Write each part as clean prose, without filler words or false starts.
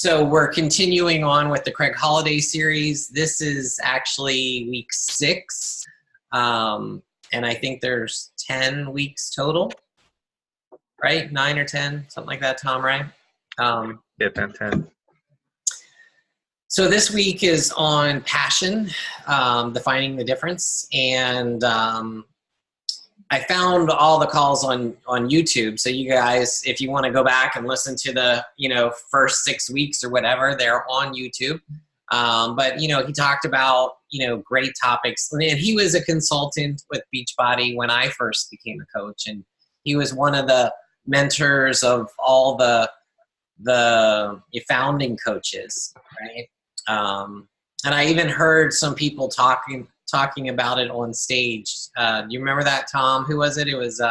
So we're continuing on with the Craig Holiday series. This is actually week 6. And I think there's 10 weeks total, right? 9 or 10, something like that, Tom, right? Yeah, 10. So this week is on passion, defining the difference. And I found all the calls on YouTube. So you guys, if you want to go back and listen to the, first 6 weeks or whatever, they're on YouTube. But, he talked about, great topics. And he was a consultant with Beachbody when I first became a coach. And he was one of the mentors of all the founding coaches, right? And I even heard some people talking about it on stage. Do you remember that, Tom? Who was it? It was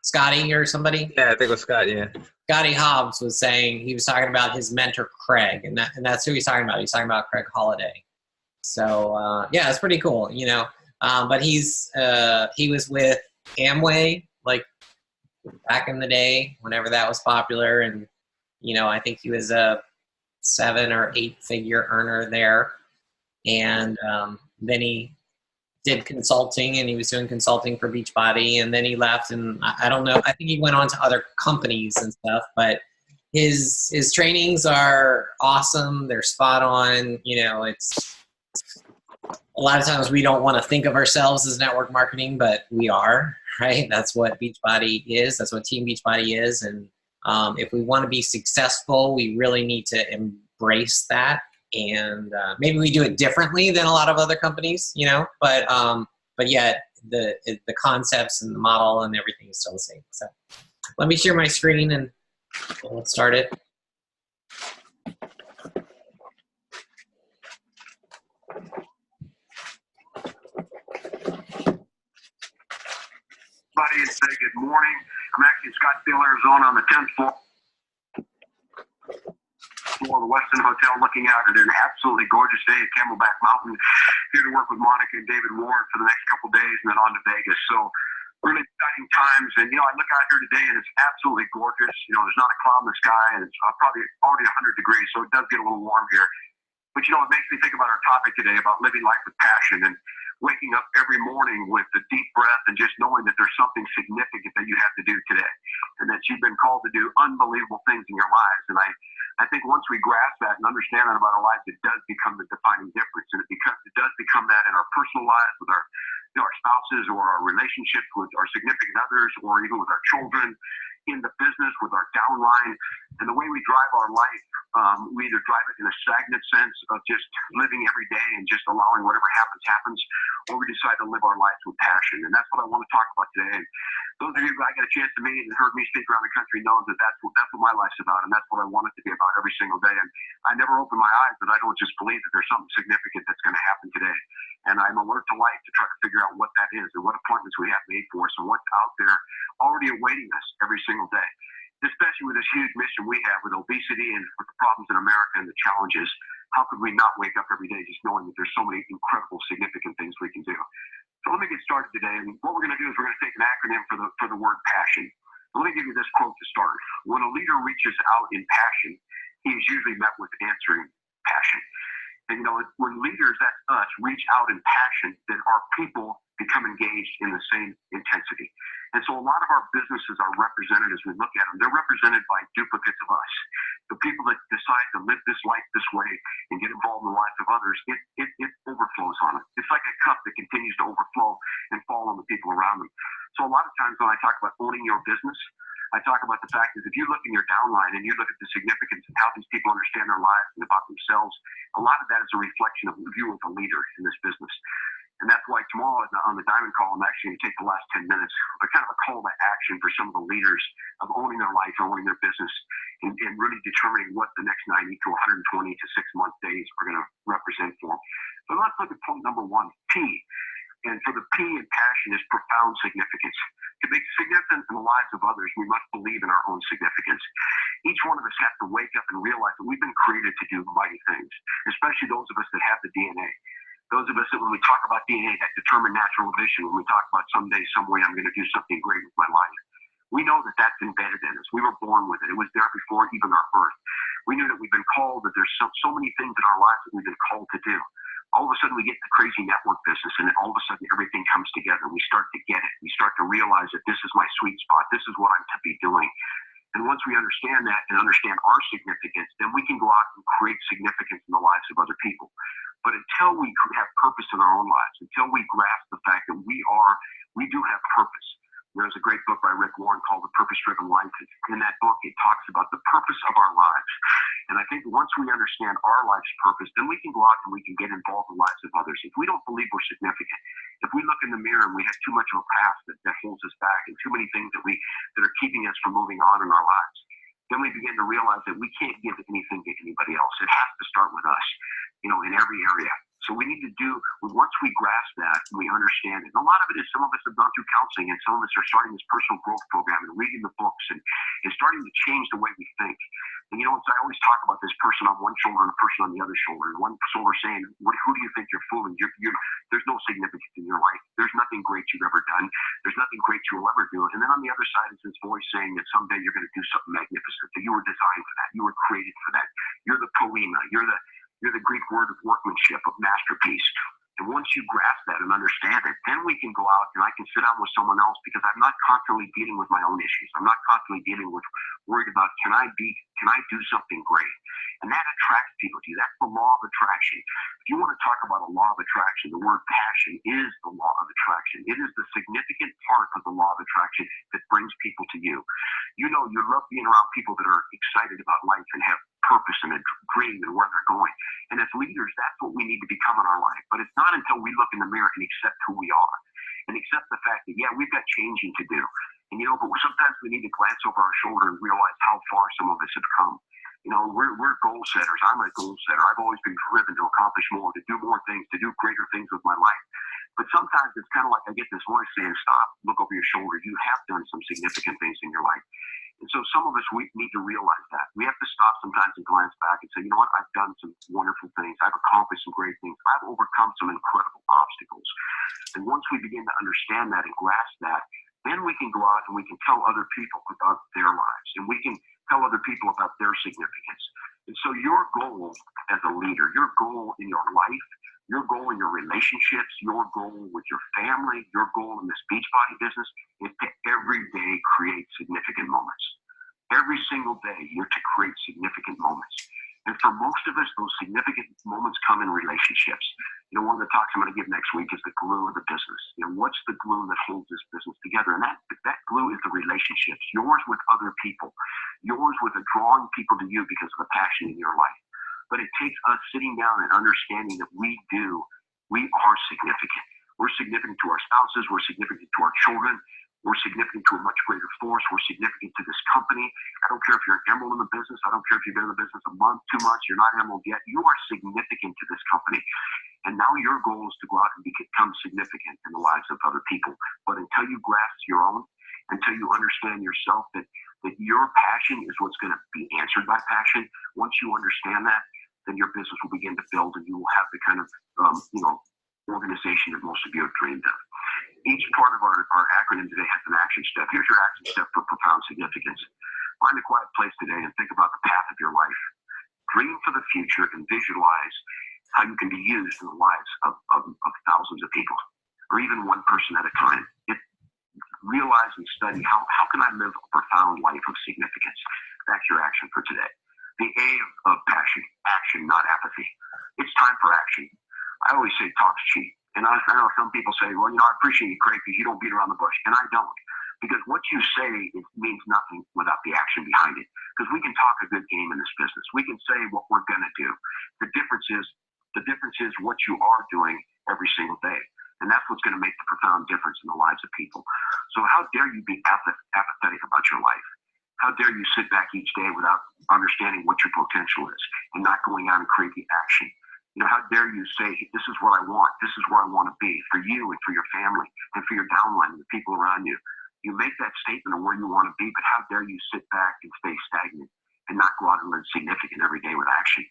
Scotty or somebody? Yeah, I think it was Scott, yeah. Scotty Hobbs was saying, he was talking about his mentor, Craig, and that's who he's talking about. He's talking about Craig Holiday. So, yeah, it's pretty cool, But he was with Amway, like, back in the day, whenever that was popular. And, I think he was a 7 or 8 figure earner there. And then he did consulting, and he was doing consulting for Beachbody, and then he left, and I don't know, I think he went on to other companies and stuff, but his trainings are awesome. They're spot on. It's a lot of times we don't want to think of ourselves as network marketing, but we are, right? That's what Beachbody is. That's what Team Beachbody is. And if we want to be successful, we really need to embrace that. And maybe we do it differently than a lot of other companies, but yet the concepts and the model and everything is still the same. So let me share my screen and let's start it. Buddy, and say good morning. I'm actually in Scottsdale, Arizona on the 10th floor of the Westin Hotel, looking out at an absolutely gorgeous day at Camelback Mountain. Here to work with Monica and David Warren for the next couple days, and then on to Vegas. So really exciting times. And I look out here today, and it's absolutely gorgeous. There's not a cloud in the sky, and it's probably already 100 degrees, so it does get a little warm here. But it makes me think about our topic today about living life with passion and waking up every morning with a deep breath and just knowing that there's something significant that you have to do today, and that you've been called to do unbelievable things in your lives. And I think once we grasp that and understand that about our lives, it does become the defining difference. And it does become that in our personal lives with our spouses, or our relationships with our significant others, or even with our children, in the business with our downline. And the way we drive our life, we either drive it in a stagnant sense of just living every day and just allowing whatever happens, or we decide to live our lives with passion. And that's what I want to talk about today. And those of you who I got a chance to meet and heard me speak around the country know that that's what my life's about, and that's what I want it to be about every single day. And I never open my eyes, but I don't just believe that there's something significant that's going to happen today. And I'm alert to life to try to figure out what that is and what appointments we have made for us and what's out there already awaiting us every single day. Especially with this huge mission we have with obesity and with the problems in America and the challenges, how could we not wake up every day just knowing that there's so many incredible, significant things we can do? So let me get started today. And what we're going to do is we're going to take an acronym for the word passion. Let me give you this quote to start. When a leader reaches out in passion, he is usually met with answering passion. And when leaders, that's us, reach out in passion, then our people become engaged in the same intensity. And so a lot of our businesses are represented, as we look at them, they're represented by duplicates of us. The people that decide to live this life this way and get involved in the lives of others, it overflows on them. It's like a cup that continues to overflow and fall on the people around them. So a lot of times when I talk about owning your business, I talk about the fact that if you look in your downline and you look at the significance of how these people understand their lives and about themselves, a lot of that is a reflection of you as a leader in this business. And that's why tomorrow on the Diamond Call, I'm actually going to take the last 10 minutes, but kind of a call to action for some of the leaders of owning their life, owning their business, and really determining what the next 90 to 120 to 6-month days are going to represent for them. So let's look at point number 1, P. And for the P in passion is profound significance. To be significant in the lives of others, we must believe in our own significance. Each one of us has to wake up and realize that we've been created to do mighty things, especially those of us that have the DNA. Those of us that when we talk about DNA, that determine natural vision, when we talk about someday, some way, I'm going to do something great with my life. We know that that's embedded in us. We were born with it. It was there before even our birth. We knew that we've been called, that there's so many things in our lives that we've been called to do. All of a sudden we get the crazy network business, and all of a sudden everything comes together. We start to get it. We start to realize that this is my sweet spot. This is what I'm to be doing. And once we understand that and understand our significance, then we can go out and create significance in the lives of other people. But until we have purpose in our own lives, until we grasp the fact that we do have purpose. There's a great book by Rick Warren called The Purpose-Driven Life. In that book, it talks about the purpose of our lives. And I think once we understand our life's purpose, then we can go out and we can get involved in the lives of others. If we don't believe we're significant, if we look in the mirror and we have too much of a past that holds us back and too many things that are keeping us from moving on in our lives, then we begin to realize that we can't give anything to anybody else. It has to start with us, in every area. So we need to once we grasp that and we understand it, and a lot of it is some of us have gone through counseling and some of us are starting this personal growth program and reading the books and starting to change the way we think. And I always talk about this person on one shoulder and a person on the other shoulder. And one shoulder saying, who do you think you're fooling? There's no significance in your life. There's nothing great you've ever done. There's nothing great you'll ever do. And then on the other side is this voice saying that someday you're going to do something magnificent, that you were designed for that. You were created for that. You're the poema. You're the Greek word of workmanship, of masterpiece. And once you grasp that and understand it, then we can go out and I can sit down with someone else because I'm not constantly dealing with my own issues. I'm not constantly dealing with worried about can I do something great? And that attracts people to you. That's the law of attraction. If you want to talk about a law of attraction, the word passion is the law of attraction. It is the significant part of the law of attraction that brings people to you. You love being around people that are excited about life and have purpose and a dream and where they're going. And as leaders, that's what we need to become in our life. But it's not until we look in the mirror and accept who we are and accept the fact that, we've got changing to do. And, but sometimes we need to glance over our shoulder and realize how far some of us have come. We're goal setters. I'm a goal setter. I've always been driven to accomplish more, to do more things, to do greater things with my life. But sometimes it's kind of like I get this voice saying, stop, look over your shoulder. You have done some significant things in your life. And so some of us, we need to realize that. We have to stop sometimes and glance back and say, you know what, I've done some wonderful things. I've accomplished some great things. I've overcome some incredible obstacles. And once we begin to understand that and grasp that, then we can go out and we can tell other people about their lives. And we can tell other people about their significance. And so your goal as a leader, your goal in your life, your goal in your relationships, your goal with your family, your goal in this Beachbody business is to every day create significant moments. Every single day, you're to create significant moments. And for most of us, those significant moments come in relationships. One of the talks I'm going to give next week is the glue of the business. What's the glue that holds this business together? And that glue is the relationships, yours with other people, yours with drawing people to you because of the passion in your life. But it takes us sitting down and understanding that we are significant. We're significant to our spouses. We're significant to our children. We're significant to a much greater force. We're significant to this company. I don't care if you're an emerald in the business. I don't care if you've been in the business a month, 2 months. You're not emerald yet. You are significant to this company. And now your goal is to go out and become significant in the lives of other people. But until you grasp your own, until you understand yourself that your passion is what's going to be answered by passion, once you understand that, then your business will begin to build and you will have the kind of, organization that most of you have dreamed of. Each part of our acronym today has an action step. Here's your action step for profound significance. Find a quiet place today and think about the path of your life. Dream for the future and visualize how you can be used in the lives of thousands of people, or even one person at a time. Realize and study how can I live a profound life of significance. That's your action for today. The A of passion, action, not apathy. It's time for action. I always say talk's cheap. And I know some people say, well, I appreciate you, Craig, because you don't beat around the bush. And I don't. Because what you say means nothing without the action behind it. Because we can talk a good game in this business. We can say what we're going to do. The difference is what you are doing every single day. And that's what's going to make the profound difference in the lives of people. So how dare you be apathetic about your life? How dare you sit back each day without understanding what your potential is and not going out and create the action? How dare you say, this is what I want. This is where I want to be for you and for your family and for your downline and the people around you. You make that statement of where you want to be, but how dare you sit back and stay stagnant and not go out and live significant every day with action?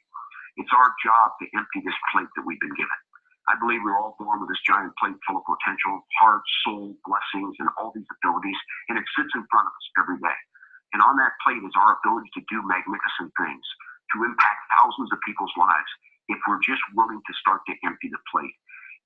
It's our job to empty this plate that we've been given. I believe we're all born with this giant plate full of potential, heart, soul, blessings, and all these abilities, and it sits in front of us every day. And on that plate is our ability to do magnificent things, to to impact thousands of people's lives if we're just willing to start to empty the plate.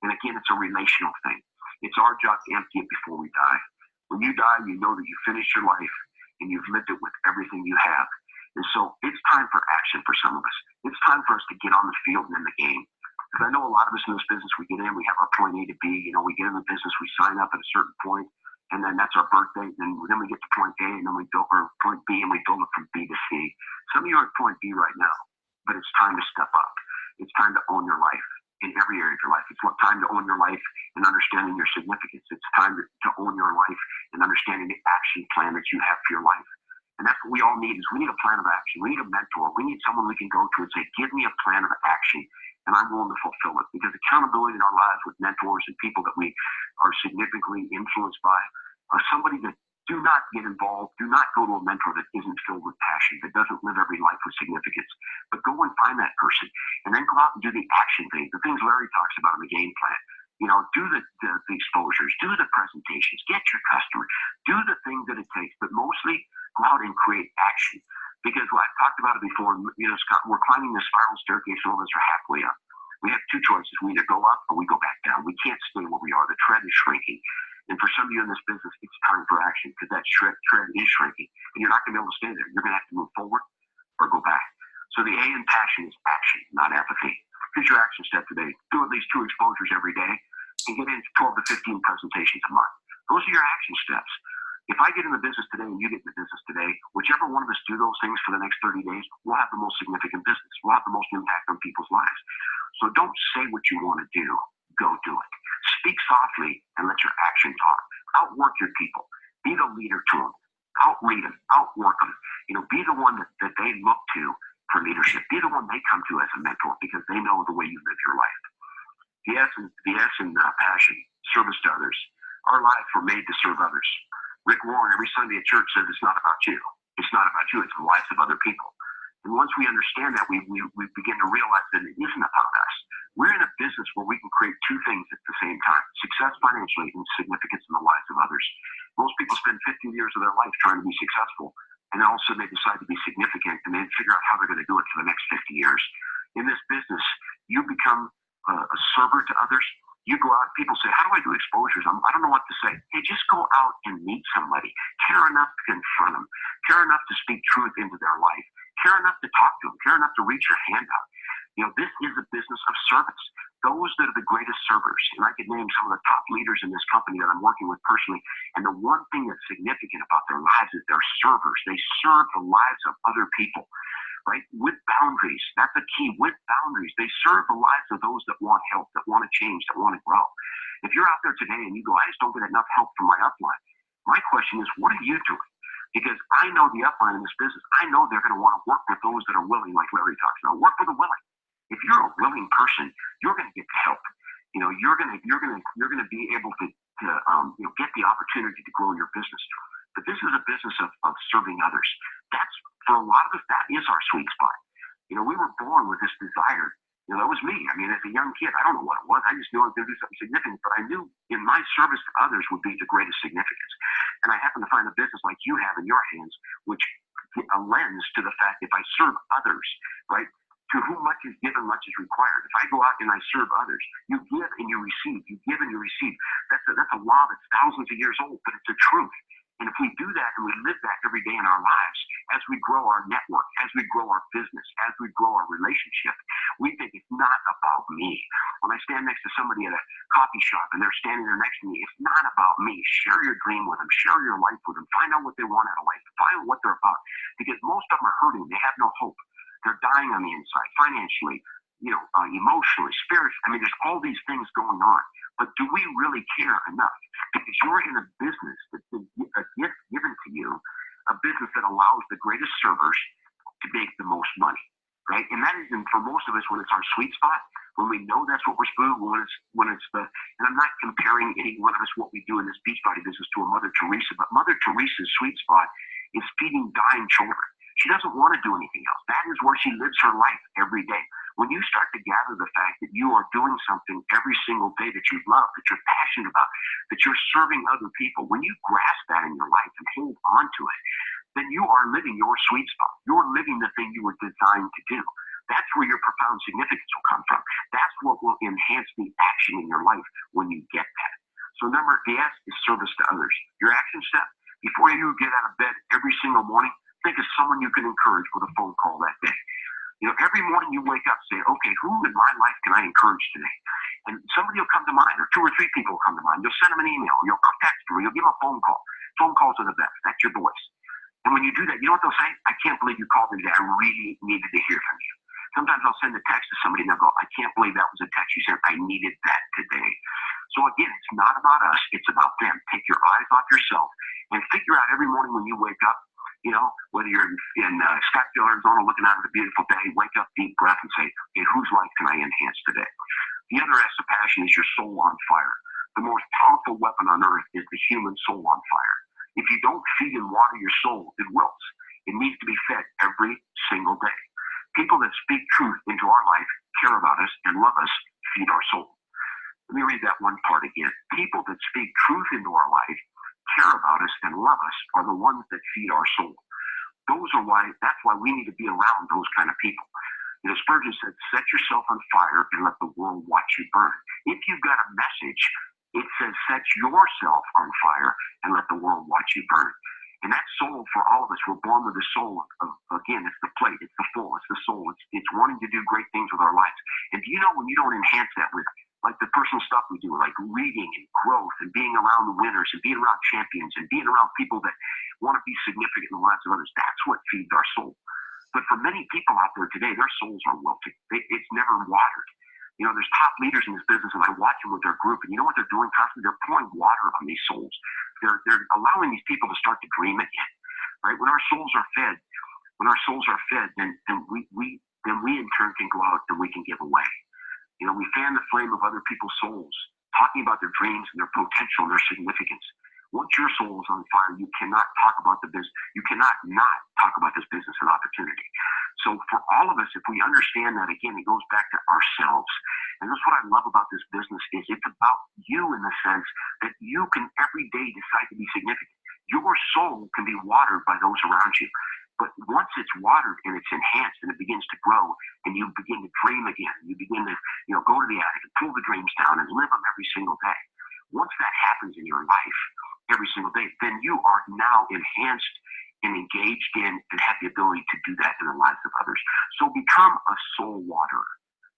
And again, it's a relational thing. It's our job to empty it before we die. When you die, you know that you finished your life and you've lived it with everything you have. And so it's time for action for some of us. It's time for us to get on the field and in the game. Because I know a lot of us in this business, we get in, we have our point A to B, we get in the business, we sign up at a certain point, and then that's our birth date, and then we get to point A, and then we build our point B, and we build it from B to C. Some of you are at point B right now, but it's time to step up. It's time to own your life in every area of your life. It's time to own your life and understanding your significance. It's time to own your life and understanding the action plan that you have for your life. And that's what we all need, is we need a plan of action. We need a mentor. We need someone we can go to and say, give me a plan of action, and I'm willing to fulfill it. Because accountability in our lives with mentors and people that we are significantly influenced by are somebody that do not get involved, do not go to a mentor that isn't filled with passion, that doesn't live every life with significance. But go and find that person, and then go out and do the action things, the things Larry talks about in the game plan. Do the exposures, do the presentations, get your customer, do the things that it takes, but mostly go out and create action. Because I've talked about it before, Scott, we're climbing the spiral staircase, some of us are halfway up. We have two choices. We either go up or we go back down. We can't stay where we are. The tread is shrinking. And for some of you in this business, it's time for action, because that tread is shrinking. And you're not going to be able to stay there. You're going to have to move forward or go back. So the A in passion is action, not apathy. Here's your action step today. Do at least 2 exposures every day and get into 12 to 15 presentations a month. Those are your action steps. If I get in the business today and you get in the business today, whichever one of us do those things for the next 30 days, we'll have the most significant business. We'll have the most impact on people's lives. So don't say what you want to do. Go do it. Speak softly and let your action talk. Outwork your people. Be the leader to them. Outread them. Outwork them. Be the one that they look to for leadership. Be the one they come to as a mentor, because they know the way you live your life. The S in passion, service to others. Our lives were made to serve others. Rick Warren, every Sunday at church, says it's not about you. It's not about you. It's the lives of other people. And once we understand that, we begin to realize that it isn't about us. We're in a business where we can create 2 things at the same time: success financially and significance in the lives of others. Most people spend 15 years of their life trying to be successful, and all of a sudden they decide to be significant, and they figure out how they're going to do it for the next 50 years. In this business, you become a server to others. You go out, people say, how do I do exposures? I don't know what to say. Hey, just go out and meet somebody. Care enough to confront them. Care enough to speak truth into their life. Care enough to talk to them. Care enough to reach your hand out. This is a business of service. Those that are the greatest servers, and I could name some of the top leaders in this company that I'm working with personally, and the one thing that's significant about their lives is they're servers. They serve the lives of other people, right? With boundaries. That's a key. With boundaries. They serve the lives of those that want help, that want to change, that want to grow. If you're out there today and you go, I just don't get enough help from my upline, my question is, what are you doing? Because I know the upline in this business, I know they're going to want to work with those that are willing, like Larry talks about. Work with the willing. If you're a willing person, you're going to get the help. You're going to be able to get the opportunity to grow your business. But this is a business of serving others. That's, for a lot of us, that is our sweet spot. We were born with this desire. That was me. As a young kid, I don't know what it was. I just knew I was going to do something significant, but I knew in my service to others would be the greatest significance. And I happen to find a business like you have in your hands, which lends to the fact if I serve others, right? To whom much is given, much is required. If I go out and I serve others, you give and you receive. You give and you receive. That's a law that's thousands of years old, but it's a truth. And if we do that and we live that every day in our lives, as we grow our network, as we grow our business, as we grow our relationship, we think it's not about me. When I stand next to somebody at a coffee shop and they're standing there next to me, it's not about me. Share your dream with them. Share your life with them. Find out what they want out of life. Find out what they're about. Because most of them are hurting. They have no hope. They're dying on the inside, financially, emotionally, spiritually. There's all these things going on. But do we really care enough? Because you're in a business that's a gift given to you, a business that allows the greatest servers to make the most money, right? And that is, for most of us, when it's our sweet spot, when we know that's what we're supposed to do, and I'm not comparing any one of us what we do in this Beachbody business to a Mother Teresa, but Mother Teresa's sweet spot is feeding dying children. She doesn't want to do anything else. That is where she lives her life every day. When you start to gather the fact that you are doing something every single day that you love, that you're passionate about, that you're serving other people, when you grasp that in your life and hold on to it, then you are living your sweet spot. You're living the thing you were designed to do. That's where your profound significance will come from. That's what will enhance the action in your life when you get that. So number S is service to others. Your action step, before you get out of bed every single morning, think of someone you can encourage with a phone call that day. Every morning you wake up, say, okay, who in my life can I encourage today? And somebody will come to mind, or 2 or 3 people will come to mind. You'll send them an email, you'll text them, or you'll give them a phone call. Phone calls are the best. That's your voice. And when you do that, you know what they'll say? I can't believe you called me today. I really needed to hear from you. Sometimes I'll send a text to somebody and they'll go, I can't believe that was a text you sent. I needed that today. So again, it's not about us. It's about them. Take your eyes off yourself and figure out every morning when you wake up, whether you're in Scottsdale, Arizona, looking out at a beautiful day, wake up, deep breath, and say, okay, whose life can I enhance today? The other S of passion is your soul on fire. The most powerful weapon on earth is the human soul on fire. If you don't feed and water your soul, it wilts. It needs to be fed every single day. People that speak truth into our life, care about us, and love us, feed our soul. Let me read that one part again. People that speak truth into our life, care about us, and love us are the ones that feed our soul. That's why we need to be around those kind of people. Spurgeon said, set yourself on fire and let the world watch you burn. If you've got a message, it says set yourself on fire and let the world watch you burn. And that soul, for all of us, we're born with a soul of, again, it's the plate, it's the full, it's the soul, it's wanting to do great things with our lives. And do you know when you don't enhance that with, like the personal stuff we do, like reading and growth and being around the winners and being around champions and being around people that want to be significant in the lives of others, that's what feeds our soul. But for many people out there today, their souls are wilting. It's never watered. There's top leaders in this business, and I watch them with their group, and you know what they're doing constantly? They're pouring water on these souls. They're allowing these people to start to dream again, right? When our souls are fed, then we in turn can go out and we can give away. We fan the flame of other people's souls, talking about their dreams and their potential and their significance. Once your soul is on fire, you cannot talk about the business. You cannot not talk about this business and opportunity. So for all of us, if we understand that, again, it goes back to ourselves. And that's what I love about this business is it's about you in the sense that you can every day decide to be significant. Your soul can be watered by those around you. But once it's watered and it's enhanced and it begins to grow and you begin to dream again, you begin to go to the attic and pull the dreams down and live them every single day. Once that happens in your life every single day, then you are now enhanced and engaged in and have the ability to do that in the lives of others. So become a soul waterer.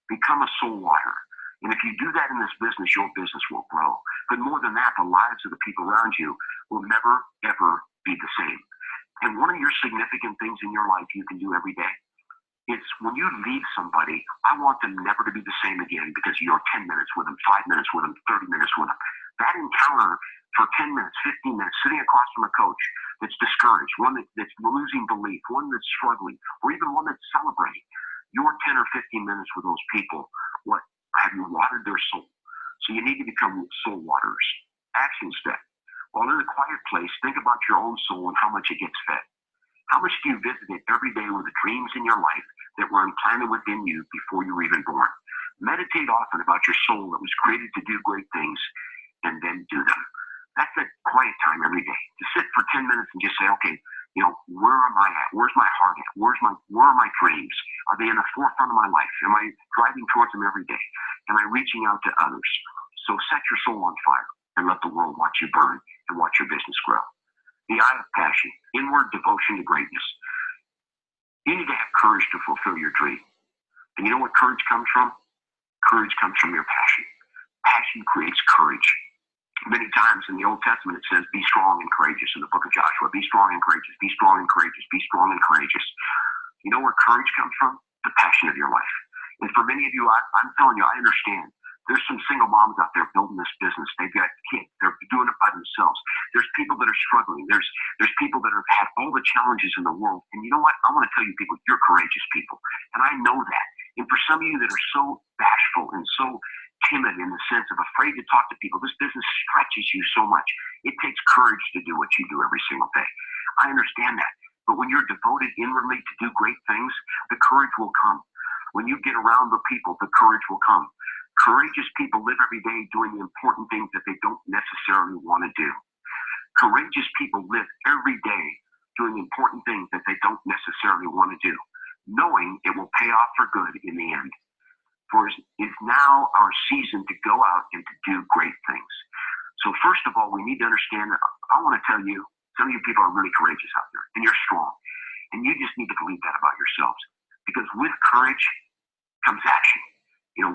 Become a soul waterer. And if you do that in this business, your business will grow. But more than that, the lives of the people around you will never, ever be the same. And one of your significant things in your life you can do every day, it's when you leave somebody, I want them never to be the same again because you're 10 minutes with them, 5 minutes with them, 30 minutes with them. That encounter for 10 minutes, 15 minutes, sitting across from a coach that's discouraged, one that's losing belief, one that's struggling, or even one that's celebrating. Your 10 or 15 minutes with those people, what have you watered their soul? So you need to become soul waterers. Action step. While in a quiet place, think about your own soul and how much it gets fed. How much do you visit it every day with the dreams in your life that were implanted within you before you were even born? Meditate often about your soul that was created to do great things and then do them. That's a quiet time every day. To sit for 10 minutes and just say, okay, where am I at? Where's my heart at? Where are my dreams? Are they in the forefront of my life? Am I driving towards them every day? Am I reaching out to others? So set your soul on fire and let the world watch you burn and watch your business grow. The I of passion, inward devotion to greatness. You need to have courage to fulfill your dream. And you know what courage comes from? Courage comes from your passion. Passion creates courage. Many times in the Old Testament it says, be strong and courageous in the book of Joshua. Be strong and courageous, be strong and courageous, be strong and courageous. You know where courage comes from? The passion of your life. And for many of you, I'm telling you, I understand. There's some single moms out there building this business. They've got kids. They're doing it by themselves. There's people that are struggling. There's people that have had all the challenges in the world. And you know what? I want to tell you people, you're courageous people. And I know that. And for some of you that are so bashful and so timid in the sense of afraid to talk to people, this business stretches you so much. It takes courage to do what you do every single day. I understand that. But when you're devoted inwardly to do great things, the courage will come. When you get around the people, the courage will come. Courageous people live every day doing the important things that they don't necessarily want to do. Courageous people live every day doing important things that they don't necessarily want to do, knowing it will pay off for good in the end. For it is now our season to go out and to do great things. So first of all, we need to understand that I want to tell you, some of you people are really courageous out there, and you're strong. And you just need to believe that about yourselves. Because with courage comes action.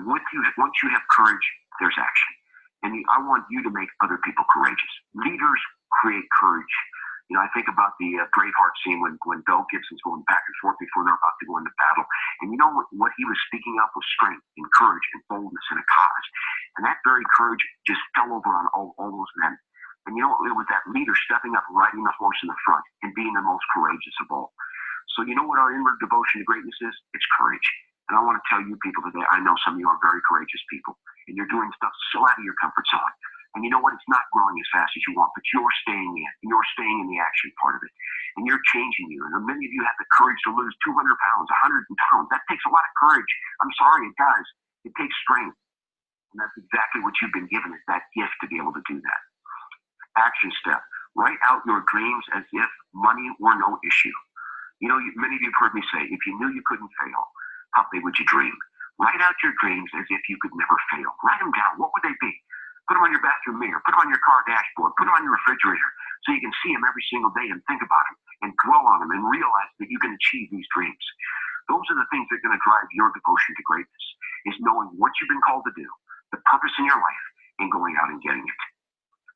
Once you have courage, there's action. And I want you to make other people courageous. Leaders create courage. I think about the Braveheart scene when Bill Gibson's going back and forth before they're about to go into battle. And what he was speaking of was strength and courage and boldness in a cause. And that very courage just fell over on all those men. And it was that leader stepping up, riding the horse in the front, and being the most courageous of all. So you know what our inward devotion to greatness is? It's courage. And I want to tell you people today, I know some of you are very courageous people, and you're doing stuff so out of your comfort zone. And you know what? It's not growing as fast as you want, but you're staying in, and you're staying in the action part of it. And you're changing you. And many of you have the courage to lose 200 pounds, 100 pounds. That takes a lot of courage. I'm sorry, it does. It takes strength. And that's exactly what you've been given, is that gift to be able to do that. Action step. Write out your dreams as if money were no issue. Many of you have heard me say, if you knew you couldn't fail, how big would you dream? Write out your dreams as if you could never fail. Write them down. What would they be? Put them on your bathroom mirror. Put them on your car dashboard. Put them on your refrigerator so you can see them every single day and think about them and dwell on them and realize that you can achieve these dreams. Those are the things that are going to drive your devotion to greatness, is knowing what you've been called to do, the purpose in your life, and going out and getting it.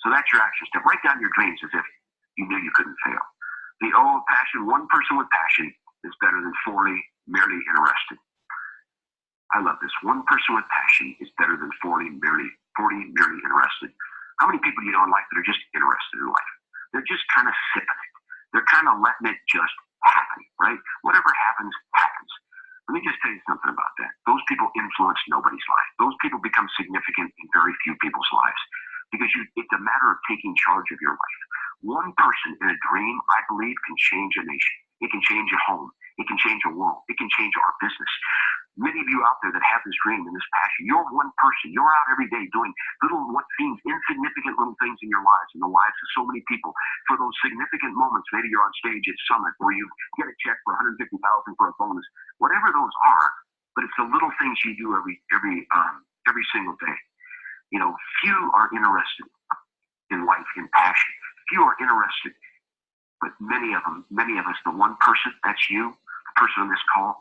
So that's your action step. Write down your dreams as if you knew you couldn't fail. The O of passion, one person with passion is better than 40 merely interested. I love this. One person with passion is better than 40 merely interested. How many people do you know in life that are just interested in life? They're just kind of sipping it. They're kind of letting it just happen, right? Whatever happens, happens. Let me just tell you something about that. Those people influence nobody's life. Those people become significant in very few people's lives, because it's a matter of taking charge of your life. One person in a dream, I believe, can change a nation. It can change a home. It can change a world. It can change our business. Many of you out there that have this dream and this passion, you're one person. You're out every day doing what seems insignificant little things in your lives and the lives of so many people. For those significant moments, maybe you're on stage at Summit where you get a check for $150,000 for a bonus. Whatever those are, but it's the little things you do every single day. Few are interested in life, in passion. Few are interested, but many of us, the one person, that's you, the person on this call,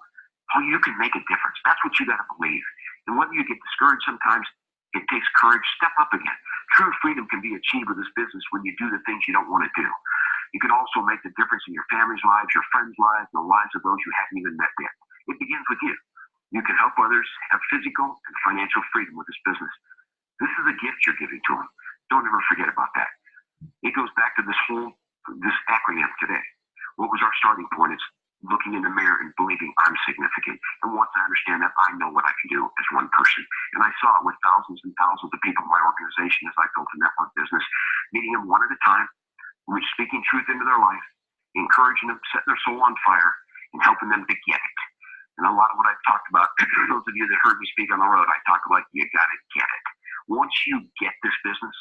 you can make a difference. That's what you got to believe. And whether you get discouraged sometimes, it takes courage. Step up again. True freedom can be achieved with this business when you do the things you don't want to do. You can also make the difference in your family's lives, your friends' lives, and the lives of those you haven't even met yet. It begins with you. You can help others have physical and financial freedom with this business. This is a gift you're giving to them. Don't ever forget about that. It goes back to this acronym today. What was our starting point? It's looking in the mirror and believing I'm significant. And once I understand that, I know what I can do as one person. And I saw it with thousands and thousands of people in my organization as I built a network business, meeting them one at a time, speaking truth into their life, encouraging them, setting their soul on fire, and helping them to get it. And a lot of what I've talked about, those of you that heard me speak on the road, I talk about you got to get it. Once you get this business,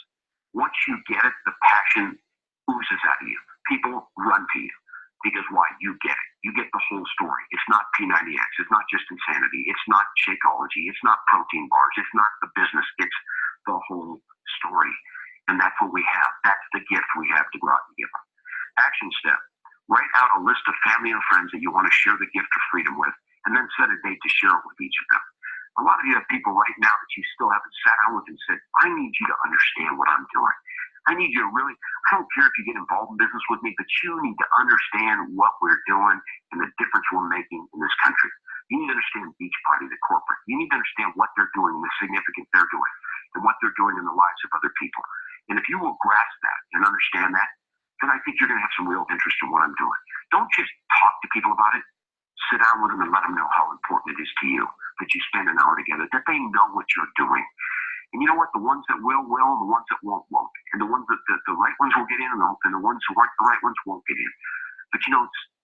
once you get it, the passion oozes out of you. People run to you. Because why? You get it. You get the whole story. It's not P90X. It's not just insanity. It's not Shakeology. It's not protein bars. It's not the business. It's the whole story. And that's what we have. That's the gift we have to go out and give them. Action step. Write out a list of family and friends that you want to share the gift of freedom with, and then set a date to share it with each of them. A lot of you have people right now that you still haven't sat down with and said, I need you to understand what I'm doing. I need you to really, I don't care if you get involved in business with me, but you need to understand what we're doing and the difference we're making in this country. You need to understand Beachbody, the corporate. You need to understand what they're doing and the significance they're doing and what they're doing in the lives of other people. And if you will grasp that and understand that, then I think you're going to have some real interest in what I'm doing. Don't just talk to people about it. Sit down with them and let them know how important it is to you that you spend an hour together, that they know what you're doing. And you know what? The ones that will, and the ones that won't. And the ones that the right ones will get in, and the ones who aren't the right ones won't get in. But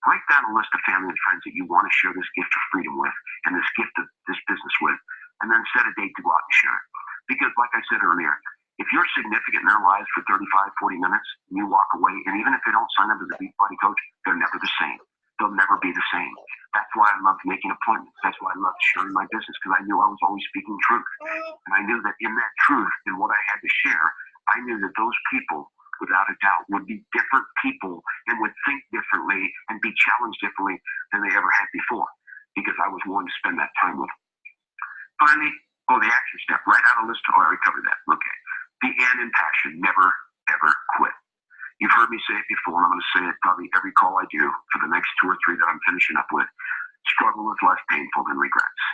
write down a list of family and friends that you want to share this gift of freedom with and this gift of this business with, and then set a date to go out and share it. Because like I said earlier, if If you're significant in their lives for 35, 40 minutes, and you walk away, and even if they don't sign up as a Beachbody coach, they're never the same. They'll never be the same. That's why I loved making appointments. That's why I loved sharing my business, because I knew I was always speaking truth. And I knew that in that truth and what I had to share, I knew that those people, without a doubt, would be different people and would think differently and be challenged differently than they ever had before, because I was willing to spend that time with them. Finally, the action step, write out a list. I already covered that. Okay. The and in passion, never, ever quit. You've heard me say it before, and I'm going to say it probably every call I do for the next 2 or 3 that I'm finishing up with. Struggle is less painful than regrets.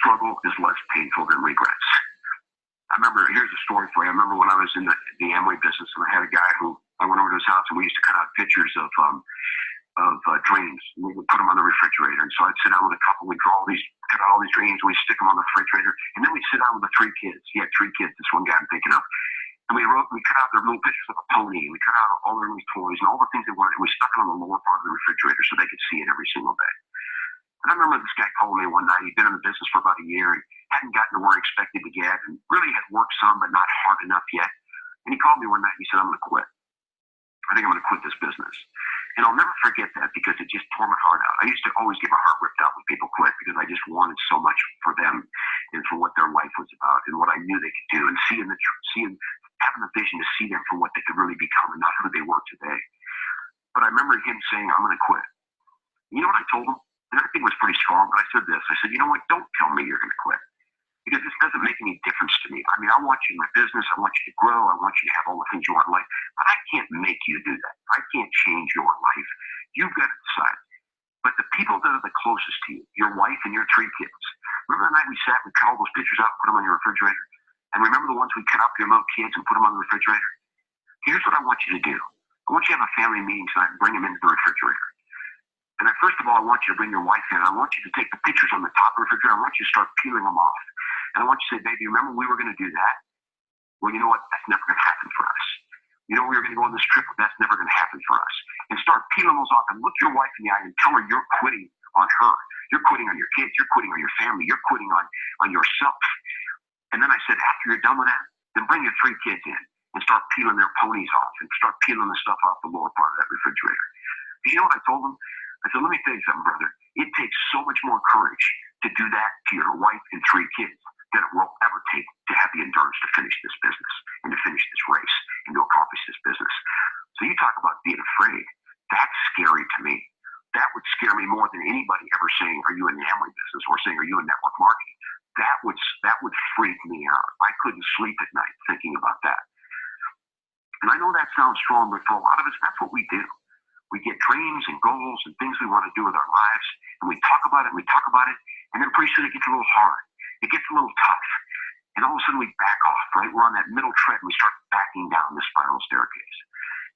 Struggle is less painful than regrets. I remember, here's a story for you. I remember when I was in the Amway business, and I had a guy who, I went over to his house, and we used to cut out pictures of dreams. We would put them on the refrigerator. And so I'd sit down with a couple, we'd cut out all these dreams, we'd stick them on the refrigerator, and then we'd sit down with the 3 kids. He had 3 kids, this one guy I'm thinking of. And we cut out their little pictures of a pony, we cut out all their little toys and all the things they wanted, and we stuck it on the lower part of the refrigerator so they could see it every single day. And I remember this guy calling me one night. He'd been in the business for about a year and hadn't gotten to where he expected to get, and really had worked some, but not hard enough yet. And he called me one night and he said, I'm going to quit. I think I'm going to quit this business. And I'll never forget that, because it just tore my heart out. I used to always get my heart ripped out when people quit, because I just wanted so much for them and for what their life was about and what I knew they could do, and having a vision to see them for what they could really become and not who they were today. But I remember him saying, I'm going to quit. You know what I told him? And I think it was pretty strong, but I said this. I said, you know what? Don't tell me you're going to quit, because this doesn't make any difference to me. I mean, I want you in my business. I want you to grow. I want you to have all the things you want in life. But I can't make you do that. I can't change your life. You've got to decide. But the people that are the closest to you, your wife and your 3 kids, remember the night we sat and cut all those pictures out and put them on your refrigerator? And remember the ones we cut out for your little kids and put them on the refrigerator? Here's what I want you to do. I want you to have a family meeting tonight and bring them into the refrigerator. And first of all, I want you to bring your wife in. I want you to take the pictures on the top of the refrigerator. I want you to start peeling them off. And I want you to say, baby, remember we were going to do that? Well, you know what? That's never going to happen for us. You know, we were going to go on this trip. That's never going to happen for us. And start peeling those off and look your wife in the eye and tell her you're quitting on her. You're quitting on your kids. You're quitting on your family. You're quitting on yourself. And then I said, after you're done with that, then bring your 3 kids in and start peeling their ponies off and start peeling the stuff off the lower part of that refrigerator. Because you know what I told them? I said, let me tell you something, brother. It takes so much more courage to do that to your wife and 3 kids than it will ever take to have the endurance to finish this business and to finish this race and to accomplish this business. So you talk about being afraid. That's scary to me. That would scare me more than anybody ever saying, are you in the Amway business, or saying, are you in network marketing? That would freak me out. I couldn't sleep at night thinking about that. And I know that sounds strong, but for a lot of us, that's what we do. We get dreams and goals and things we want to do with our lives, and we talk about it, and then pretty soon it gets a little hard. It gets a little tough. And all of a sudden we back off, right? We're on that middle tread, and we start backing down the spiral staircase.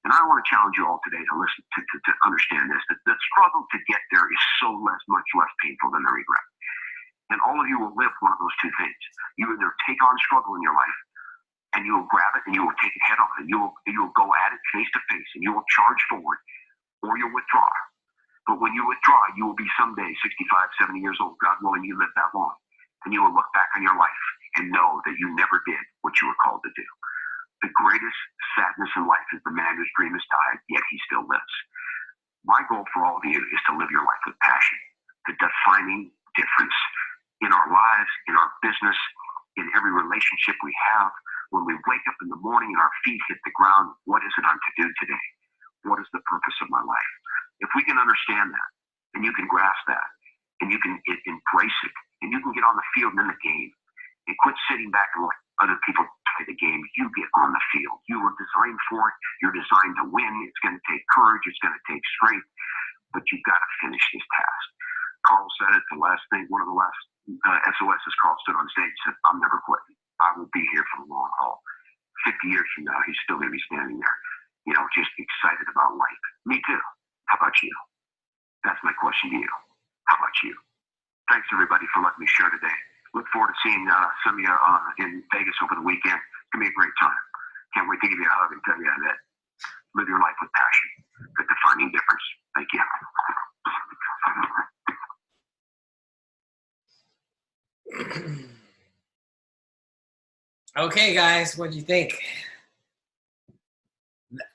And I want to challenge you all today to listen, to understand this, that the struggle to get there is much less painful than the regret. And all of you will live one of those 2 things. You either take on struggle in your life, and you will grab it, and you will take it head on, and you will go at it face to face, and you will charge forward, or you'll withdraw. But when you withdraw, you will be someday 65, 70 years old, God willing, you live that long. And you will look back on your life and know that you never did what you were called to do. The greatest sadness in life is the man whose dream has died, yet he still lives. My goal for all of you is to live your life with passion. The defining difference in our lives, in our business, in every relationship we have, when we wake up in the morning and our feet hit the ground, what is it I'm to do today? What is the purpose of my life? If we can understand that, and you can grasp that, and you can embrace it, and you can get on the field and in the game, and quit sitting back and let other people play the game. You get on the field. You were designed for it. You're designed to win. It's going to take courage. It's going to take strength, but you've got to finish this task. Carl said it, the last thing, one of the last SOSs, Carl stood on stage and said, I'm never quitting. I will be here for the long haul. 50 years from now, he's still going to be standing there, you know, just excited about life. Me too. How about you? That's my question to you. How about you? Thanks, everybody, for letting me share today. Look forward to seeing some of you in Vegas over the weekend. It's going to be a great time. Can't wait to give you a hug and tell you that live your life with passion. The defining difference. Thank you. Okay, guys, what do you think?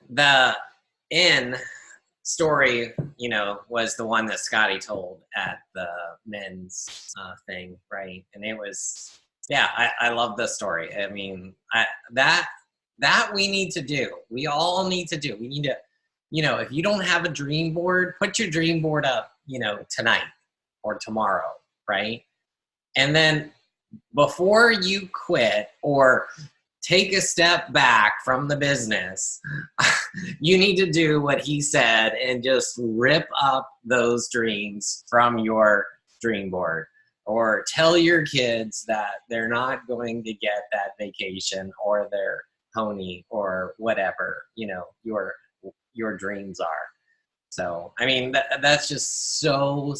The in story, was the one that Scotty told at the men's thing, right? And it was, yeah, I love the story. I mean, that we need to do. We all need to do. We need to, if you don't have a dream board, put your dream board up, tonight or tomorrow, right? And then before you quit or take a step back from the business, you need to do what he said and just rip up those dreams from your dream board, or tell your kids that they're not going to get that vacation or their pony or whatever, your dreams are. So, I mean, that's just so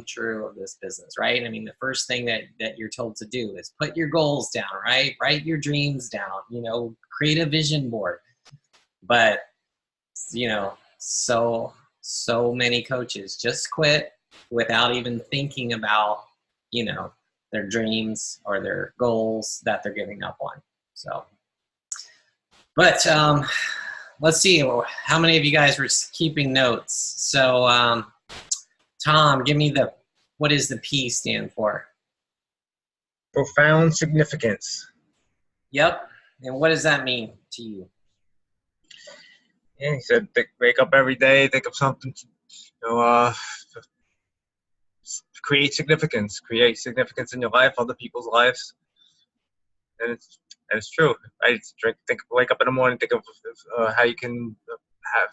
true of this business, right? I mean, the first thing that you're told to do is put your goals down, right? Write your dreams down, create a vision board. But, so many coaches just quit without even thinking about, their dreams or their goals that they're giving up on. So, but, let's see, how many of you guys were keeping notes? So, Tom, give me what does the P stand for? Profound significance. Yep. And what does that mean to you? Yeah, he said, wake up every day, think of something, create significance in your life, other people's lives. And it's true. Right? Wake up in the morning, think of how you can have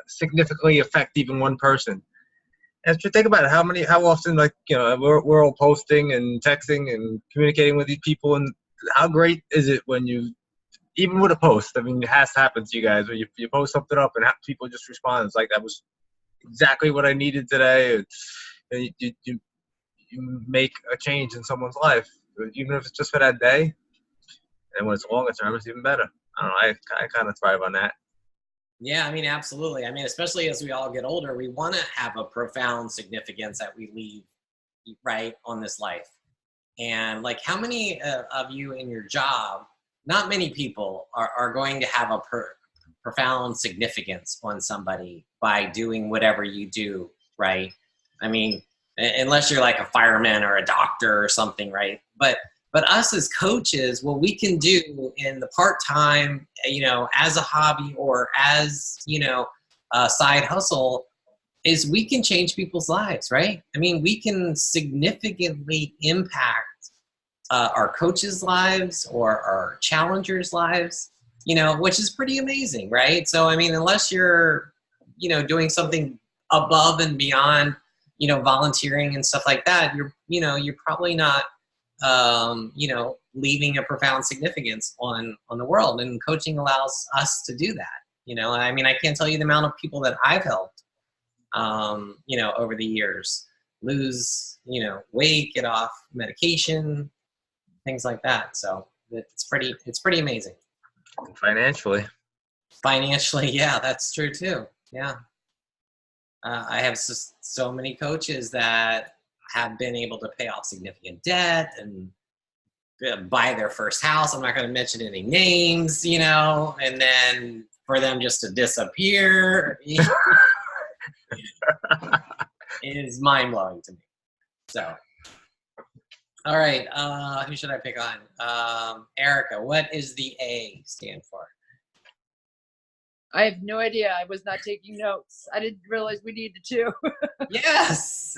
significantly affect even one person. And think about it, how often, we're all posting and texting and communicating with these people, and how great is it when you, even with a post, I mean, it has to happen to you guys, where you post something up and people just respond. It's like, that was exactly what I needed today. And you make a change in someone's life, even if it's just for that day. And when it's longer term, it's even better. I don't know. I kind of thrive on that. Yeah, I mean, absolutely. I mean, especially as we all get older, we want to have a profound significance that we leave, right, on this life. And like, how many of you in your job, not many people are going to have a profound significance on somebody by doing whatever you do, right? I mean, unless you're like a fireman or a doctor or something, right? But us as coaches, what we can do in the part-time, as a hobby or as, a side hustle, is we can change people's lives, right? I mean, we can significantly impact our coaches' lives or our challengers' lives, which is pretty amazing, right? So, I mean, unless you're, doing something above and beyond, volunteering and stuff like that, you're probably not, leaving a profound significance on the world. And coaching allows us to do that. I mean, I can't tell you the amount of people that I've helped, over the years lose, weight, get off medication, things like that. So it's pretty amazing. Financially, yeah, that's true too. Yeah. I have so many coaches that have been able to pay off significant debt and buy their first house. I'm not going to mention any names, and then for them just to disappear is mind-blowing to me. So, all right, who should I pick on? Erica, what is the A stand for? I have no idea. I was not taking notes. I didn't realize we needed to. Yes.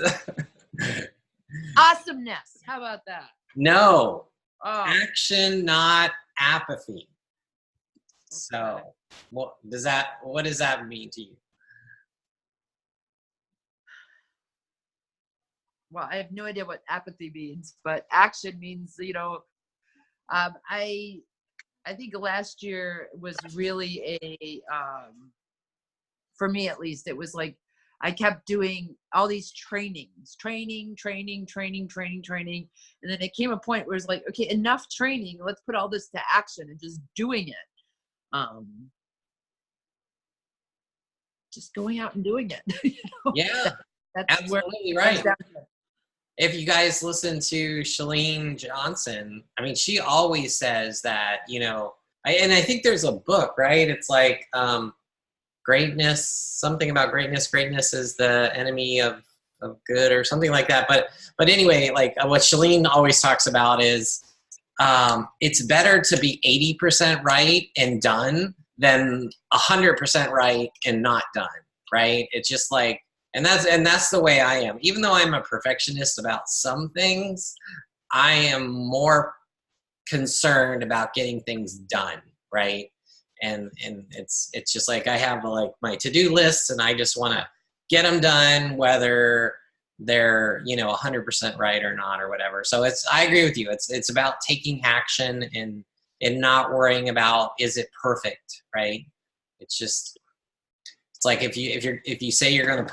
Awesomeness. How about that? No. Oh. Action, not apathy. So, what does that mean to you? Well, I have no idea what apathy means, but action means, I think last year was really for me at least, it was like I kept doing all these training. And then it came a point where it's like, okay, enough training. Let's put all this to action and just doing it. Just going out and doing it. Yeah, that's absolutely right. if you guys listen to Chalene Johnson, I mean, she always says that, you know, and I think there's a book, right? It's like greatness, something about greatness. Greatness is the enemy of good or something like that. But anyway, like what Chalene always talks about is it's better to be 80% right and done than 100% right and not done, right? It's just like, and that's the way I am. Even though I'm a perfectionist about some things, I am more concerned about getting things done, right? And it's just like I have like my to-do lists, and I just want to get them done, whether they're, you know, 100% right or not or whatever. So I agree with you. It's about taking action and not worrying about, is it perfect, right? It's like if you say you're going to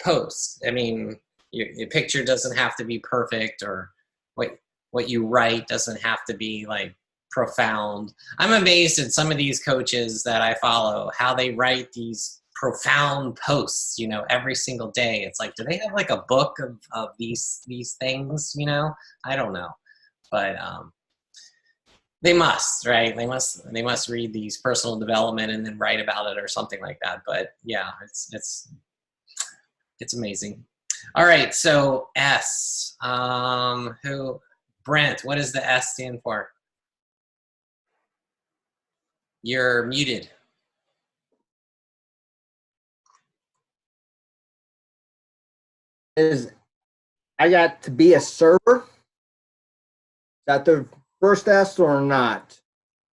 post. I mean, your picture doesn't have to be perfect, or what you write doesn't have to be like profound. I'm amazed at some of these coaches that I follow, how they write these profound posts, you know, every single day. It's like, do they have like a book of these things, you know? I don't know. But they must, right? They must read these personal development and then write about it or something like that. But yeah, it's amazing. All right, so S. Brent, what does the S stand for? You're muted. Is I got to be a server? Is that the first S or not?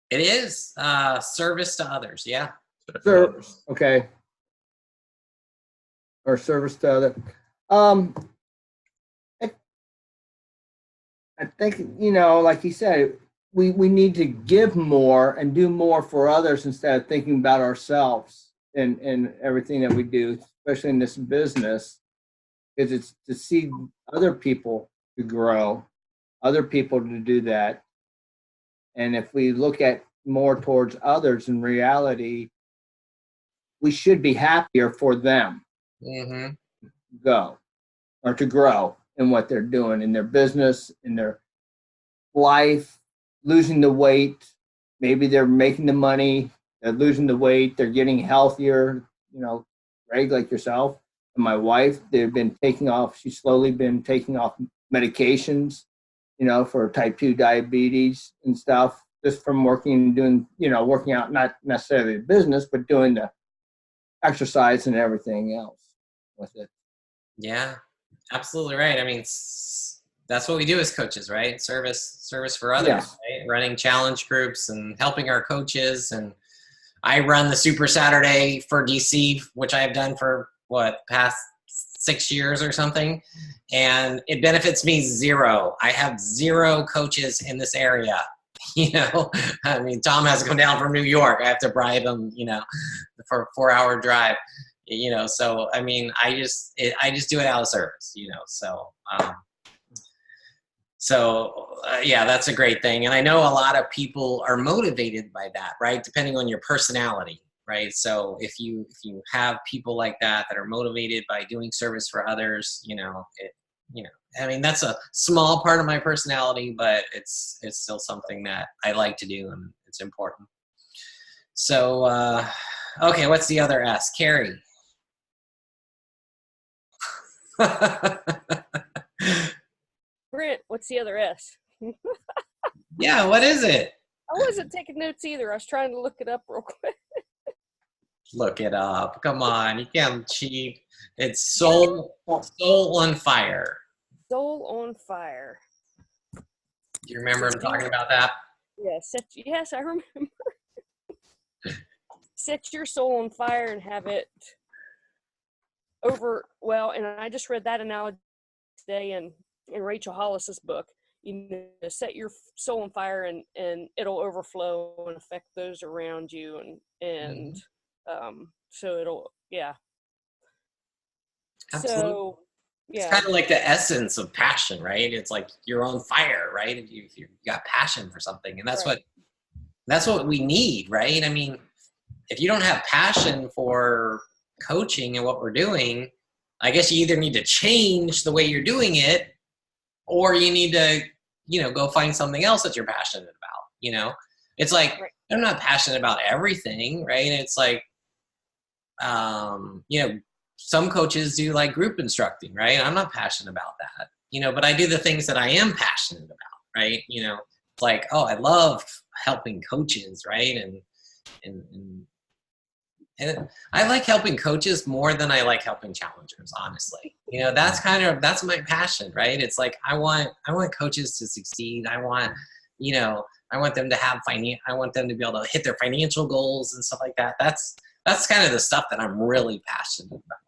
It is service to others. Yeah. Service. Okay. Or service to other. I think, you know, like you said, we need to give more and do more for others instead of thinking about ourselves and everything that we do, especially in this business, because it's to see other people to grow, other people to do that. And if we look at more towards others, in reality, we should be happier for them to grow in what they're doing in their business, in their life, losing the weight. Maybe they're making the money, they're losing the weight, they're getting healthier, you know, Greg, like yourself and my wife, they've been taking off, she's slowly been taking off medications, you know, for type 2 diabetes and stuff, just from working out, not necessarily the business, but doing the exercise and everything else with it. Yeah, absolutely right. I mean, that's what we do as coaches, right? Service for others, right? Running challenge groups and helping our coaches. And I run the Super Saturday for DC, which I have done for past 6 years or something. And it benefits me zero. I have zero coaches in this area. You know, I mean, Tom has to come down from New York. I have to bribe him, you know, for a 4-hour drive, you know. So, I mean, I just do it out of service, you know. So, yeah, that's a great thing. And I know a lot of people are motivated by that, right? Depending on your personality, right? So if you have people like that are motivated by doing service for others, you know, I mean, that's a small part of my personality, but it's still something that I like to do, and it's important. So, okay, what's the other S? Carrie. Brent, what's the other S? Yeah, what is it? I wasn't taking notes either. I was trying to look it up real quick. Look it up. Come on, you can't cheat. It's Soul on Fire. Soul on Fire. Do you remember him talking about that? Yes, I remember. Set your soul on fire and have it and I just read that analogy today in Rachel Hollis's book. You know, set your soul on fire and it'll overflow and affect those around you and so it'll Absolutely. So it's kind of like the essence of passion, right? It's like you're on fire, right? If you got passion for something, and that's what we need, right? I mean, if you don't have passion for coaching and what we're doing, I guess you either need to change the way you're doing it, or you need to, go find something else that you're passionate about. It's like, Right. I'm not passionate about everything, right? And it's like, some coaches do like group instructing, right? I'm not passionate about that, but I do the things that I am passionate about, right? It's like, oh, I love helping coaches, right? And I like helping coaches more than I like helping challengers, honestly. That's my passion, right? It's like, I want coaches to succeed. I want them to have I want them to be able to hit their financial goals and stuff like that. That's kind of the stuff that I'm really passionate about.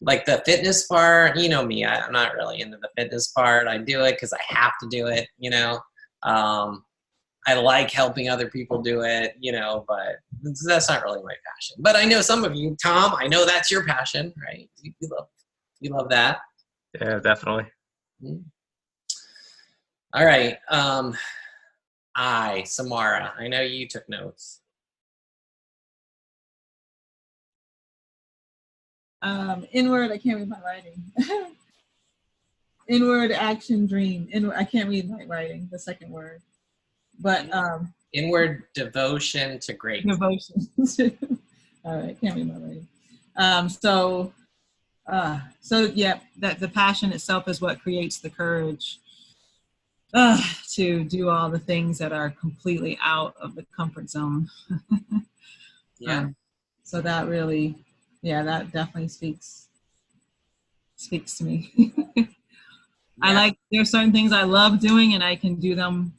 Like the fitness part, me, I'm not really into the fitness part. I do it because I have to do it, I like helping other people do it, but that's not really my passion. But I know some of you, Tom, I know that's your passion, right? You love that. Yeah, definitely. Mm-hmm. All right. Samara, I know you took notes. Inward, I can't read my writing. Inward action dream. Inward, I can't read my writing, the second word. But inward devotion to greatness. Devotion. All right, can't read my writing. So yeah, that the passion itself is what creates the courage to do all the things that are completely out of the comfort zone. Yeah. So that really, that definitely speaks to me. Yeah. There's certain things I love doing and I can do them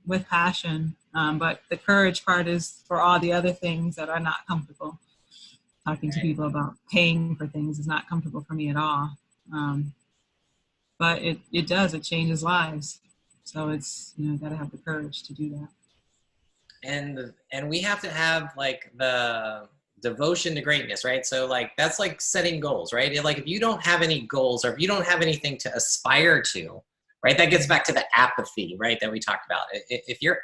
with passion. But the courage part is for all the other things that are not comfortable. Talking to people about paying for things is not comfortable for me at all. But it changes lives. So it's, got to have the courage to do that. And we have to have like the devotion to greatness, right? So like, that's like setting goals, right? Like if you don't have any goals or if you don't have anything to aspire to, right? That gets back to the apathy, right? That we talked about. If you're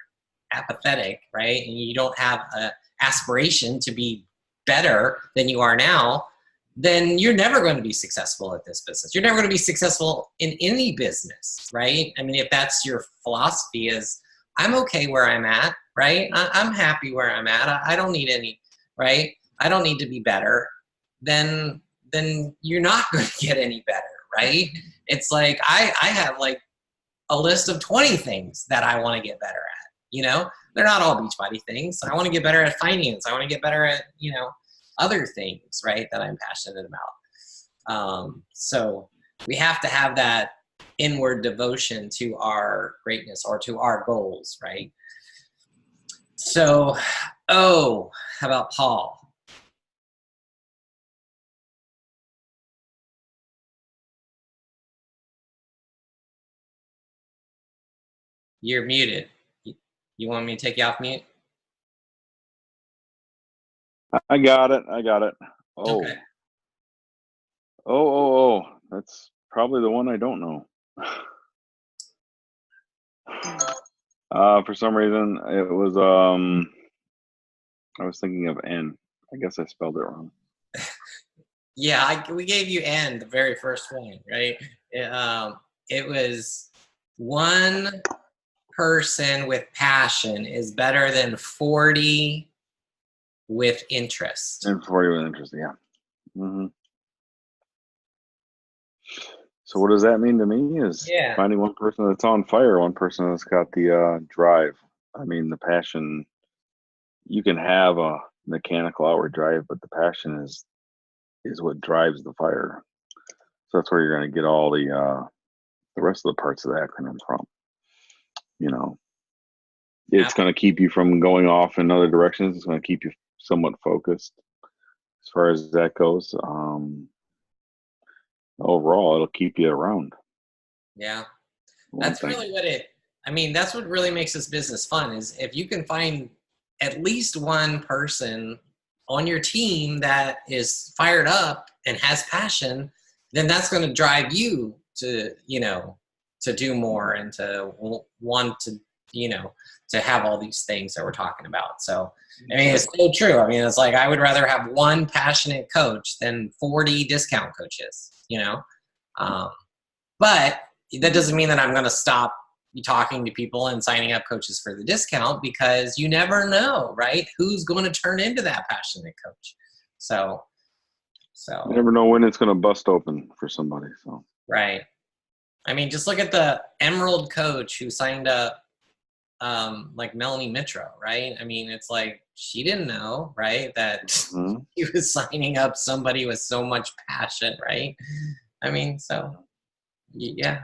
apathetic, right? And you don't have an aspiration to be better than you are now, then you're never going to be successful at this business. You're never going to be successful in any business, right? I mean, if that's your philosophy is, I'm okay where I'm at, right? I'm happy where I'm at. I don't need any, right? I don't need to be better. Then you're not going to get any better, right? It's like, I have like a list of 20 things that I want to get better at, They're not all Beachbody things. I want to get better at finance. I want to get better at, other things, right, that I'm passionate about. So we have to have that inward devotion to our greatness or to our goals, right? So, how about Paul? You're muted. You want me to take you off mute? I got it. Oh. Okay. Oh. That's probably the one I don't know. For some reason, it was, I was thinking of N. I guess I spelled it wrong. Yeah, we gave you N, the very first one, right? It was one person with passion is better than 40 with interest. And 40 with interest, yeah. Mm-hmm. So what does that mean to me is finding one person that's on fire, one person that's got the drive. I mean, the passion, you can have a mechanical outward drive, but the passion is what drives the fire. So that's where you're going to get all the rest of the parts of the acronym from. It's going to keep you from going off in other directions. It's going to keep you somewhat focused as far as that goes. Overall, it'll keep you around. Yeah. That's really that's what really makes this business fun is if you can find at least one person on your team that is fired up and has passion, then that's going to drive you to, to do more and to want to you know, to have all these things that we're talking about. So, I mean, it's so true. I mean, it's like I would rather have one passionate coach than 40 discount coaches, you know. But that doesn't mean that I'm going to stop talking to people and signing up coaches for the discount, because you never know, right? Who's going to turn into that passionate coach? So you never know when it's going to bust open for somebody. So right. I mean, just look at the Emerald coach who signed up, like Melanie Mitro, right? I mean, it's like she didn't know, right, that he was signing up somebody with so much passion, right? I mean, so yeah,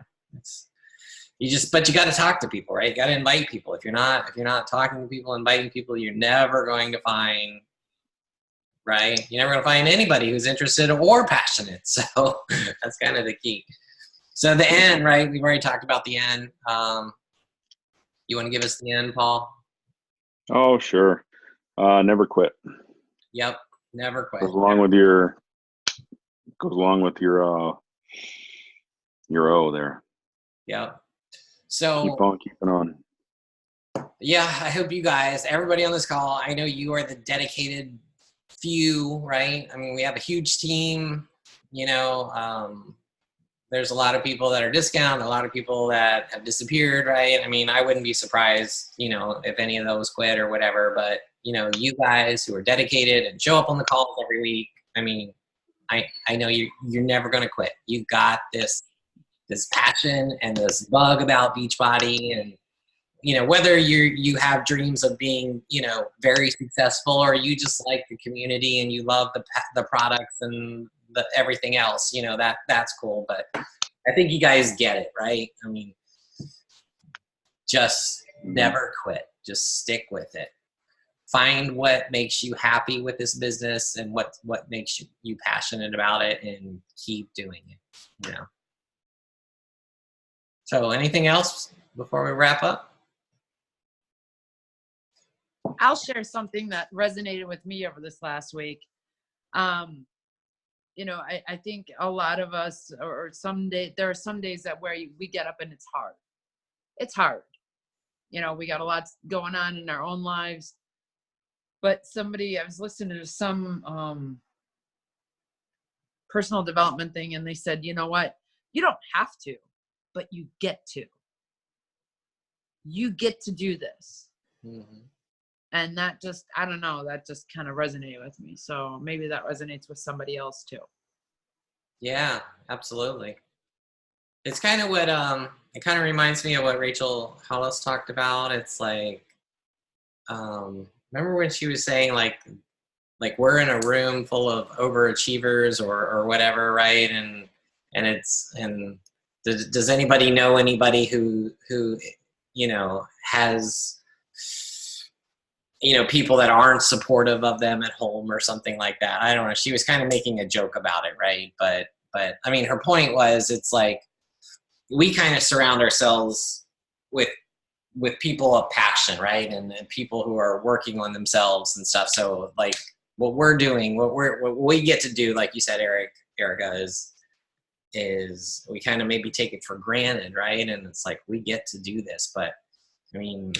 but you got to talk to people, right? You got to invite people. If you're not talking to people, inviting people, you're never going to find, right? You're never going to find anybody who's interested or passionate. So that's kind of the key. So the end, right? We've already talked about the end. You want to give us the end, Paul? Oh, sure. Never quit. Yep, never quit. Goes along with your O there. Yep. So keep on keeping on. Yeah, I hope you guys, everybody on this call, I know you are the dedicated few, right? I mean, we have a huge team, you know, there's a lot of people that are discount, a lot of people that have disappeared, right? I mean, I wouldn't be surprised, you know, if any of those quit or whatever, but, you know, you guys who are dedicated and show up on the calls every week, I mean, I know you're never going to quit. You've got this passion and this bug about Beachbody, and, you know, whether you have dreams of being, you know, very successful, or you just like the community and you love the products and everything else, you know, that's cool. But I think you guys get it, right? I mean, just never quit. Just stick with it. Find what makes you happy with this business and what makes you passionate about it, and keep doing it, you know. So anything else before we wrap up? I'll share something that resonated with me over this last week. You know, I think a lot of us, or there are some days that where we get up and it's hard. It's hard. You know, we got a lot going on in our own lives. But I was listening to some personal development thing, and they said, you know what? You don't have to, but you get to. You get to do this. Mm-hmm. And that just, I don't know, that just kind of resonated with me. So maybe that resonates with somebody else too. Yeah, absolutely. It's kind of what, it kind of reminds me of what Rachel Hollis talked about. It's like, remember when she was saying like we're in a room full of overachievers or whatever, right? And does anybody know anybody who, you know, has, you know, people that aren't supportive of them at home or something like that? I don't know. She was kind of making a joke about it, right? But I mean, her point was, it's like we kind of surround ourselves with people of passion, right? And people who are working on themselves and stuff. So like what we're doing, what we get to do, like you said, Erica, is we kind of maybe take it for granted, right? And it's like we get to do this, but I mean,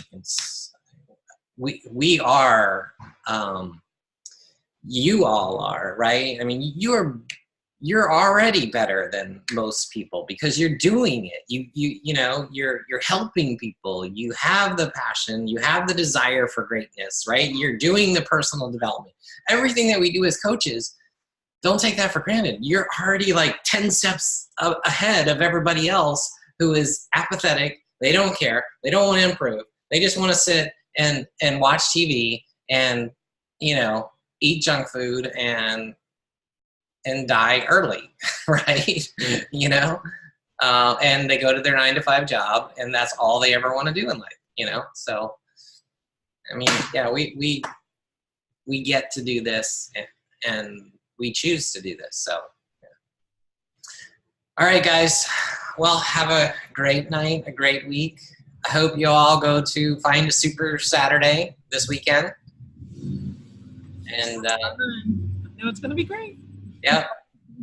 we are, you all are, right? I mean, you're already better than most people because you're doing it. You know, you're helping people. You have the passion. You have the desire for greatness, right? You're doing the personal development. Everything that we do as coaches, don't take that for granted. You're already like 10 steps ahead of everybody else who is apathetic. They don't care. They don't want to improve. They just want to sit and watch TV and, you know, eat junk food and die early, right? You know, and they go to their 9-to-5 job, and that's all they ever want to do in life, you know? So, I mean, yeah, we get to do this, and we choose to do this. So, yeah. All right, guys. Well, have a great night, a great week. I hope you all go to Find a Super Saturday this weekend. And I know it's going to be great. Yeah,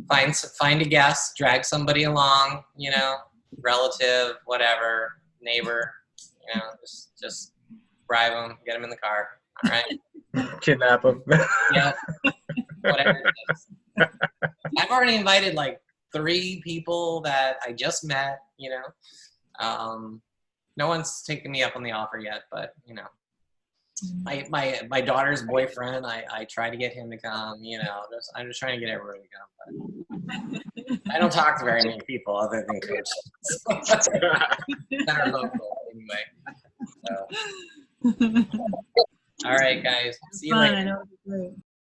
find a guest, drag somebody along, you know, relative, whatever, neighbor, You know, just bribe them, get them in the car. All right. Kidnap them. Yeah. Whatever it is. I've already invited like 3 people that I just met. You know, no one's taken me up on the offer yet, but you know. My daughter's boyfriend, I try to get him to come, you know, I'm just trying to get everybody to come, but I don't talk to very many people other than coaches that are local anyway. So. All right, guys. See you later.